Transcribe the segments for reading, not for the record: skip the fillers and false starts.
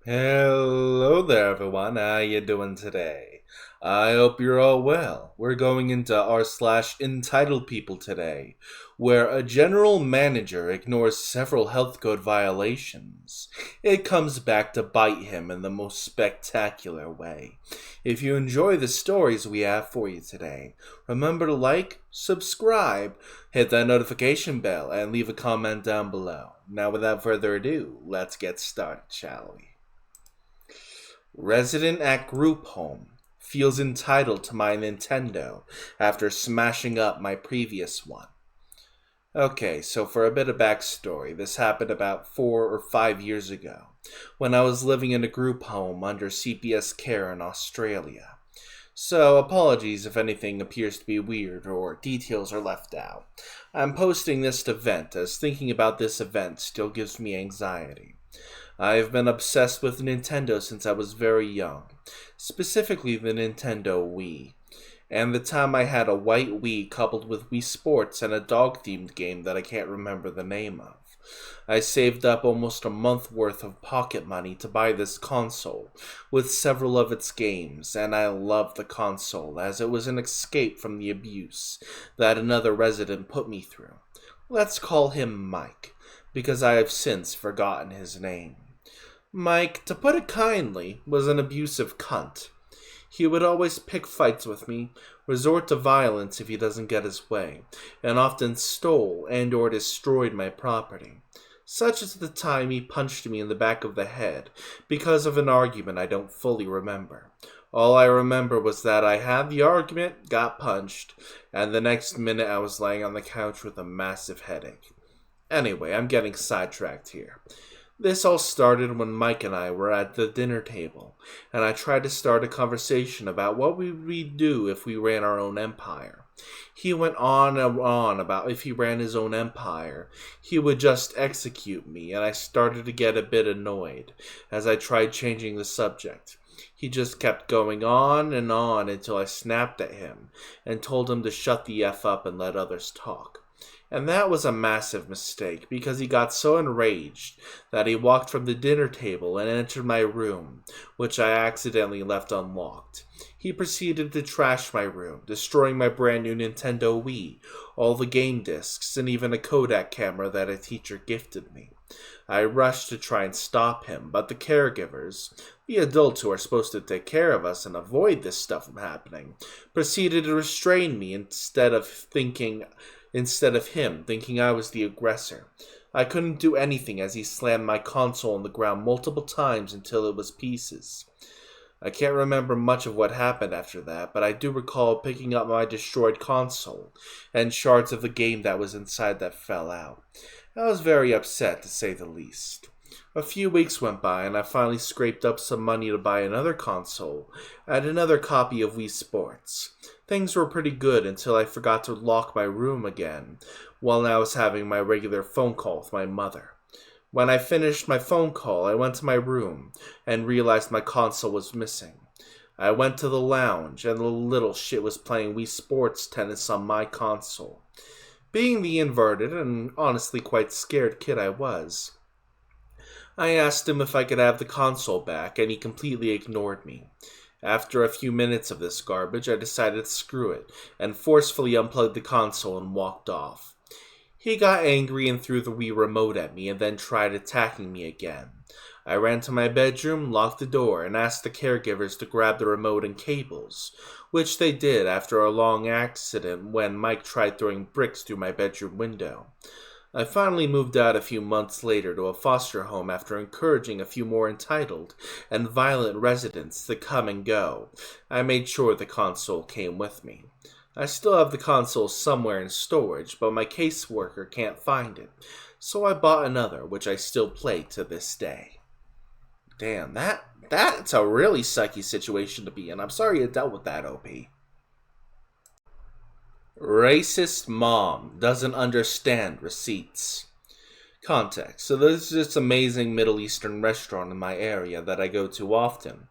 Hello there, everyone. How you doing today? I hope you're all well. We're going into r/ entitled people today, where a general manager ignores several health code violations. It comes back to bite him in the most spectacular way. If you enjoy the stories we have for you today, remember to like, subscribe, hit that notification bell, and leave a comment down below. Now, without further ado, let's get started, shall we? Resident at group home feels entitled to my Nintendo after smashing up my previous one. Okay, so for a bit of backstory, this happened about 4 or 5 years ago when I was living in a group home under CPS care in Australia. So, apologies if anything appears to be weird or details are left out. I'm posting this to vent, as thinking about this event still gives me anxiety. I've been obsessed with Nintendo since I was very young, specifically the Nintendo Wii. And the time I had a white Wii coupled with Wii Sports and a dog-themed game that I can't remember the name of. I saved up almost a month worth of pocket money to buy this console, with several of its games, and I loved the console as it was an escape from the abuse that another resident put me through. Let's call him Mike, because I have since forgotten his name. Mike, to put it kindly, was an abusive cunt. He would always pick fights with me, resort to violence if he doesn't get his way, and often stole and or destroyed my property. Such as the time he punched me in the back of the head because of an argument I don't fully remember. All I remember was that I had the argument, got punched, and the next minute I was laying on the couch with a massive headache. Anyway, I'm getting sidetracked here. This all started when Mike and I were at the dinner table, and I tried to start a conversation about what we'd do if we ran our own empire. He went on and on about if he ran his own empire, he would just execute me, and I started to get a bit annoyed as I tried changing the subject. He just kept going on and on until I snapped at him and told him to shut the F up and let others talk. And that was a massive mistake, because he got so enraged that he walked from the dinner table and entered my room, which I accidentally left unlocked. He proceeded to trash my room, destroying my brand new Nintendo Wii, all the game discs, and even a Kodak camera that a teacher gifted me. I rushed to try and stop him, but the caregivers, the adults who are supposed to take care of us and avoid this stuff from happening, proceeded to restrain me instead of him, thinking I was the aggressor. I couldn't do anything as he slammed my console on the ground multiple times until it was pieces. I can't remember much of what happened after that, but I do recall picking up my destroyed console and shards of the game that was inside that fell out. I was very upset, to say the least. A few weeks went by, and I finally scraped up some money to buy another console and another copy of Wii Sports. Things were pretty good until I forgot to lock my room again while I was having my regular phone call with my mother. When I finished my phone call, I went to my room and realized my console was missing. I went to the lounge, and the little shit was playing Wii Sports Tennis on my console. Being the inverted and honestly quite scared kid I was, I asked him if I could have the console back, and he completely ignored me. After a few minutes of this garbage, I decided to screw it, and forcefully unplugged the console and walked off. He got angry and threw the Wii remote at me, and then tried attacking me again. I ran to my bedroom, locked the door, and asked the caregivers to grab the remote and cables, which they did after a long accident when Mike tried throwing bricks through my bedroom window. I finally moved out a few months later to a foster home after encouraging a few more entitled and violent residents to come and go. I made sure the console came with me. I still have the console somewhere in storage, but my caseworker can't find it, so I bought another, which I still play to this day. Damn, that's a really sucky situation to be in. I'm sorry you dealt with that, OP. Racist mom doesn't understand receipts. Context. So there's this amazing Middle Eastern restaurant in my area that I go to often.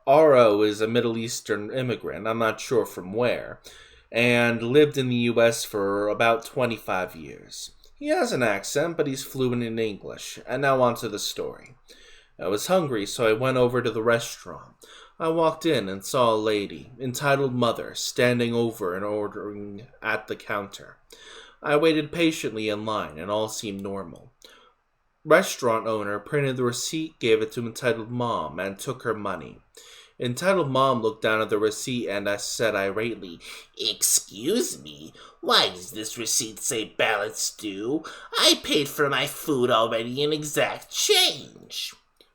RO is a Middle Eastern immigrant, I'm not sure from where, and lived in the US for about 25 years. He has an accent, but he's fluent in English. And now on to the story. I was hungry, so I went over to the restaurant. I walked in and saw a lady, entitled mother, standing over and ordering at the counter. I waited patiently in line, and all seemed normal. Restaurant owner printed the receipt, gave it to entitled mom, and took her money. Entitled mom looked down at the receipt and I said irately, "Excuse me, why does this receipt say balance due? I paid for my food already in exact change."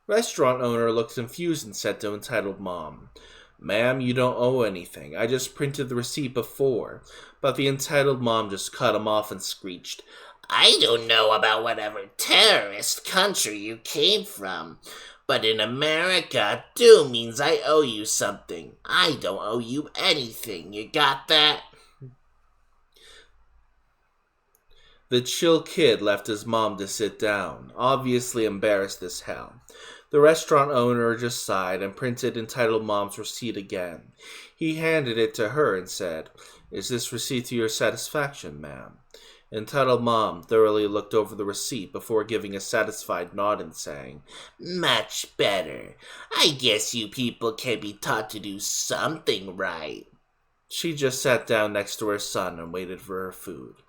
Restaurant owner looked confused and said to entitled mom, "Ma'am, you don't owe anything. I just printed the receipt before." But the entitled mom just cut him off and screeched, "I don't know about whatever terrorist country you came from, but in America, due means I owe you something. I don't owe you anything. You got that?" The chill kid left his mom to sit down, obviously embarrassed as hell. The restaurant owner just sighed and printed entitled mom's receipt again. He handed it to her and said, "Is this receipt to your satisfaction, ma'am?" Entitled mom thoroughly looked over the receipt before giving a satisfied nod and saying, "Much better. I guess you people can be taught to do something right." She just sat down next to her son and waited for her food.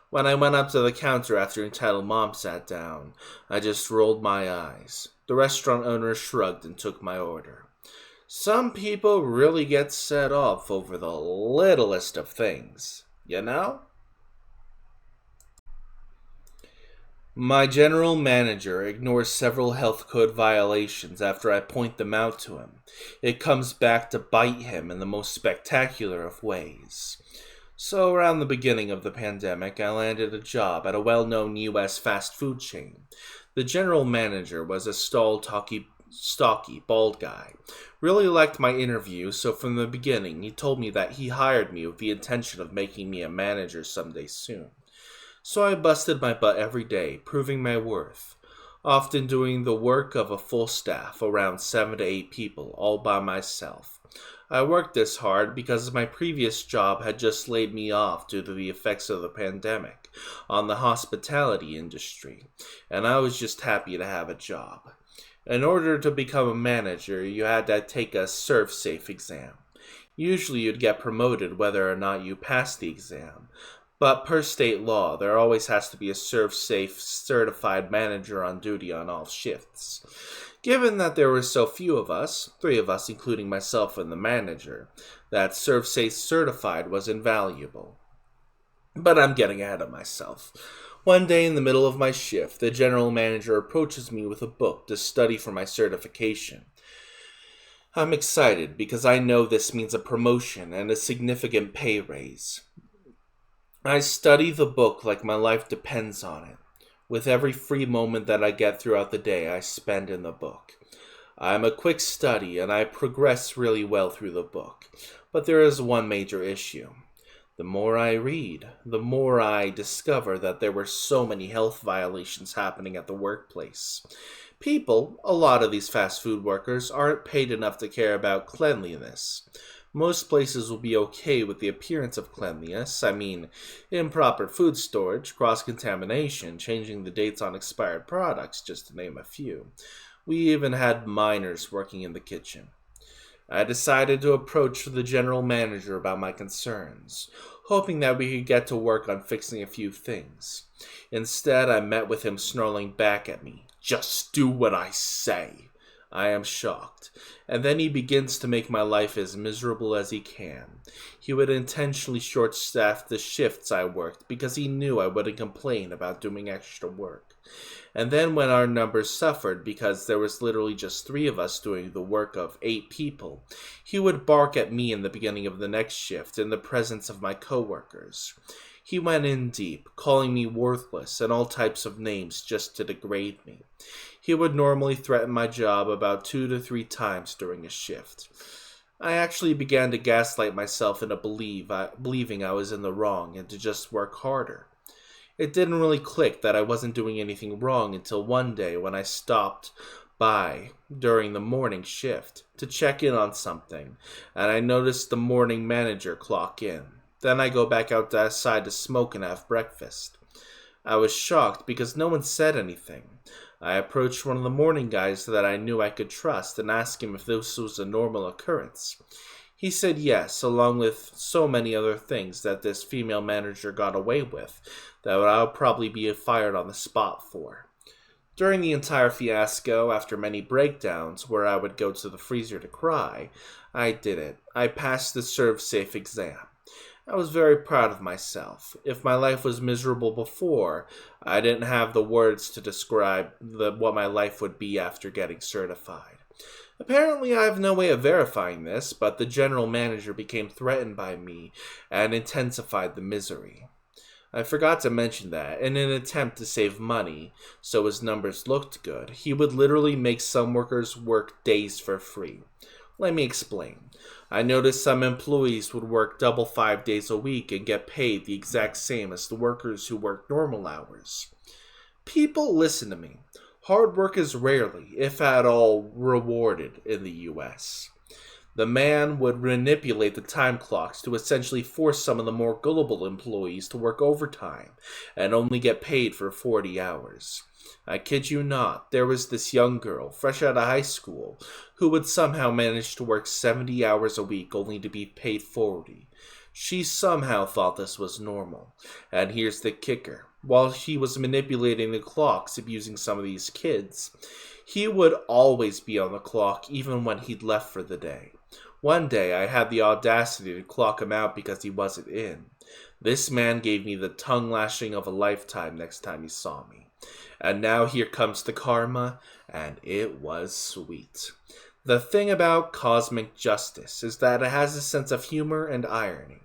When I went up to the counter after entitled mom sat down, I just rolled my eyes. The restaurant owner shrugged and took my order. Some people really get set off over the littlest of things, you know? My general manager ignores several health code violations after I point them out to him. It comes back to bite him in the most spectacular of ways. So around the beginning of the pandemic, I landed a job at a well-known U.S. fast food chain. The general manager was a stocky, bald guy. Really liked my interview, so from the beginning he told me that he hired me with the intention of making me a manager someday soon. So I busted my butt every day, proving my worth, often doing the work of a full staff, around 7 to 8 people, all by myself. I worked this hard because my previous job had just laid me off due to the effects of the pandemic on the hospitality industry, and I was just happy to have a job. In order to become a manager, you had to take a ServSafe exam. Usually you'd get promoted whether or not you passed the exam. But per state law, there always has to be a ServSafe certified manager on duty on all shifts. Given that there were so few of us, 3 of us including myself and the manager, that ServSafe certified was invaluable. But I'm getting ahead of myself. One day in the middle of my shift, the general manager approaches me with a book to study for my certification. I'm excited because I know this means a promotion and a significant pay raise. I study the book like my life depends on it. With every free moment that I get throughout the day, I spend in the book. I'm a quick study and I progress really well through the book. But there is one major issue. The more I read, the more I discover that there were so many health violations happening at the workplace. People, a lot of these fast food workers, aren't paid enough to care about cleanliness. Most places will be okay with the appearance of cleanliness. I mean, improper food storage, cross-contamination, changing the dates on expired products, just to name a few. We even had minors working in the kitchen. I decided to approach the general manager about my concerns, hoping that we could get to work on fixing a few things. Instead, I met with him snarling back at me, "Just do what I say." I am shocked, and then he begins to make my life as miserable as he can. He would intentionally short-staff the shifts I worked because he knew I wouldn't complain about doing extra work. And then when our numbers suffered because there was literally just 3 of us doing the work of 8 people, he would bark at me in the beginning of the next shift in the presence of my coworkers. He went in deep, calling me worthless and all types of names just to degrade me. He would normally threaten my job about 2 to 3 times during a shift. I actually began to gaslight myself into believing I was in the wrong and to just work harder. It didn't really click that I wasn't doing anything wrong until one day when I stopped by during the morning shift to check in on something, and I noticed the morning manager clock in. Then I go back outside to smoke and have breakfast. I was shocked because no one said anything. I approached one of the morning guys that I knew I could trust and asked him if this was a normal occurrence. He said yes, along with so many other things that this female manager got away with that I'll probably be fired on the spot for. During the entire fiasco, after many breakdowns where I would go to the freezer to cry, I did it. I passed the ServSafe exam. I was very proud of myself. If my life was miserable before, I didn't have the words to describe what my life would be after getting certified. Apparently, I have no way of verifying this, but the general manager became threatened by me and intensified the misery. I forgot to mention that, in an attempt to save money, so his numbers looked good, he would literally make some workers work days for free. Let me explain. I noticed some employees would work double 5 days a week and get paid the exact same as the workers who work normal hours. People, listen to me. Hard work is rarely, if at all, rewarded in the US. The man would manipulate the time clocks to essentially force some of the more gullible employees to work overtime and only get paid for 40 hours. I kid you not, there was this young girl, fresh out of high school, who would somehow manage to work 70 hours a week only to be paid 40. She somehow thought this was normal. And here's the kicker. While he was manipulating the clocks, abusing some of these kids, he would always be on the clock even when he'd left for the day. One day, I had the audacity to clock him out because he wasn't in. This man gave me the tongue lashing of a lifetime next time he saw me. And now here comes the karma, and it was sweet. The thing about cosmic justice is that it has a sense of humor and irony.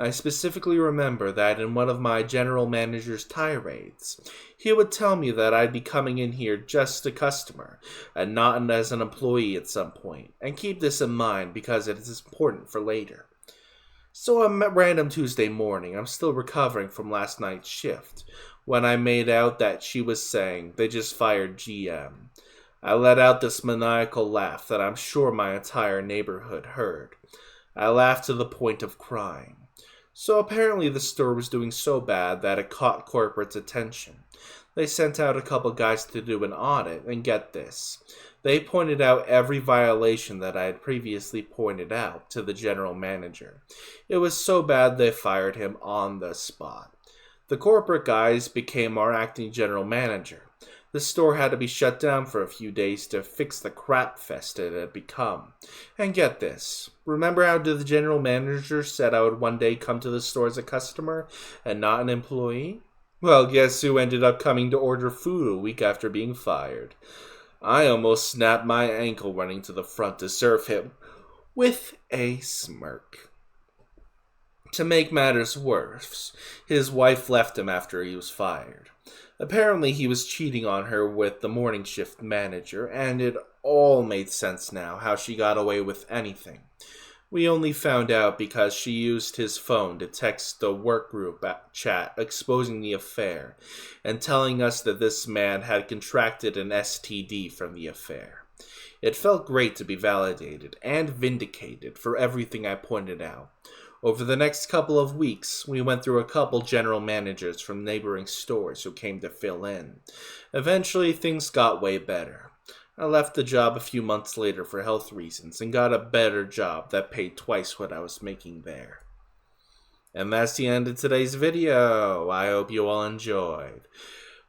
I specifically remember that in one of my general manager's tirades, he would tell me that I'd be coming in here just a customer, and not as an employee at some point, and keep this in mind because it is important for later. So a random Tuesday morning, I'm still recovering from last night's shift, when I made out that she was saying, they just fired GM. I let out this maniacal laugh that I'm sure my entire neighborhood heard. I laughed to the point of crying. So apparently the store was doing so bad that it caught corporate's attention. They sent out a couple guys to do an audit, and get this. They pointed out every violation that I had previously pointed out to the general manager. It was so bad they fired him on the spot. The corporate guys became our acting general manager. The store had to be shut down for a few days to fix the crap fest it had become. And get this. Remember how the general manager said I would one day come to the store as a customer and not an employee? Well, guess who ended up coming to order food a week after being fired? I almost snapped my ankle running to the front to serve him, with a smirk. To make matters worse, his wife left him after he was fired. Apparently he was cheating on her with the morning shift manager, and it all made sense now how she got away with anything. We only found out because she used his phone to text the work group chat exposing the affair and telling us that this man had contracted an STD from the affair. It felt great to be validated and vindicated for everything I pointed out. Over the next couple of weeks, we went through a couple general managers from neighboring stores who came to fill in. Eventually, things got way better. I left the job a few months later for health reasons and got a better job that paid twice what I was making there. And that's the end of today's video. I hope you all enjoyed.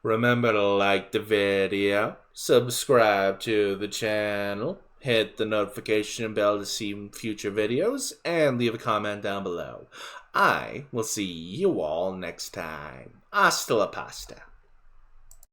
Remember to like the video, subscribe to the channel, hit the notification bell to see future videos, and leave a comment down below. I will see you all next time. Hasta la pasta.